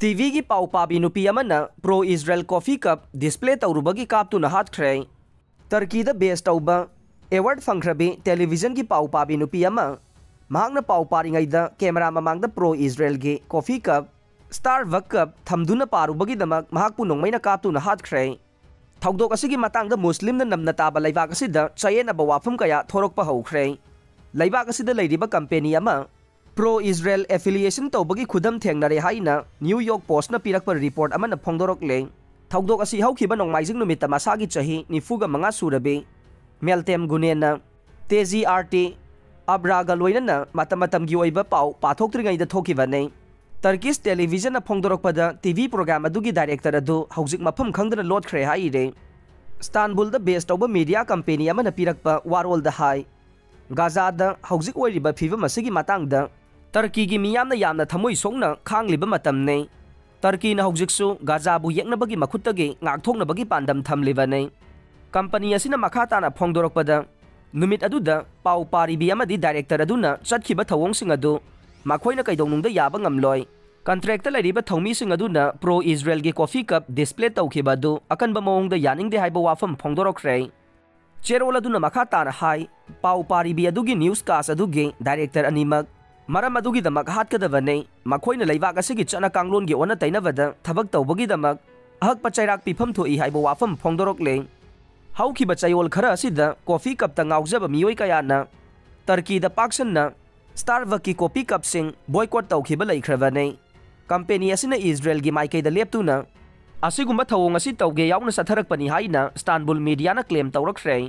TV की पाउ पाबी नुपी अमना pro Israel coffee cup display तौरुबगी कापतुना हाथख्रे। टर्कीदा base तौबा एवार्ड फंख्रबी टेलीविजन की पाउ पाबी नुपी अमा महांगना पाउ पारिंगैदा कैमरा ममांगदा प्रो इजराइल की कॉफी कप स्टार वक कप थमदुना पारुबगीदमक महाकपु नोंगमैना कापतुना हाथख्रे। थौदोक असिगी मतांगदा मुस्लिमना नमना ताबा लैबाक असिदा चयेनबा वाफम कया थोरकपा हौख्रे। लैबाक असिदा लैरिबा कंपनी अमा pro Israel affiliation तौबगी खुदम थेंगनरे हाइना New York post न पिरकपा रिपोर्ट अमना फोंदोरकले। थौदोक असि हौखिबा नोंमाइजिंग नुमित्ता मसागी चही 95 सुरबे मेल्टेम गुनेना तेजी आरटी अब्रागा लोइनना मतमतमगी ओइबा पाउ पाथोक्त्रिङैदा थोकिबने। टर्किश टेलीविजन फोंदोरकपदा टीवी प्रोग्राम अदुगी डायरेक्टर अदु हौजिक मफम खंगदना लोटख्रे हाइरे। इस्तानबुल द बेस तौबा मीडिया कंपनी अमना पिरकपा वारोल द हाई गाजादा हौजिक ओइरिबा फिवम असिगी मतांगदा टर्की की मियामना यामना थमोइ सोंगना खांगलिबा मतमने। टर्की न हौजिकसु गाजाबु येक्नबगी मखुत्तगी ngakthoknabagi पांडम थमलिबने। कंपनी असिना मखा ताना फोंदोरकपदा नुमित अदुदा पाउ पारिबी अमदी डायरेक्टर अदुना चटखिबा थवोंगसिंग अदु मखोइना कैदोंनुंगदा याबा ngamloi। कंट्रैक्ट लैरिबा थौमीसिंग अदुना प्रो इजराइल की कॉफी कप डिस्प्ले तौखिबा अदु अकनबा मओंगदा यानिंगदे हाइबा वाफम फोंदोरकख्रे। चेरोल अदुना मखा ताना हाई पाउ पारिबी अदुगी न्यूज कास्ट अदुगी डायरेक्टर अनिमक मरम अदुगीदमक हातकदबने मखोइना लैबाक असिगी चना कांगलोनगी ओना तैनबदा थबक तौबगीदमक अहक पचैराक पिफम थोई हाइबा वाफम फोंदोरकले। हौखिबा चयोल खरा असिदा कॉफी कप ता ngawjaba मियोय कयाना टर्की द पाक्सनना स्टारबक की कॉफी कप सिंग बॉयकॉट तौखिबा लैख्रबने। कंपनी असिना इजराइल की माइकैदा लेप्तुना असिगुम्बा थवोंग असि तौगे यावना सथरकपनी हाइना इस्तानबुल मीडियाना क्लेम तौरख्रे।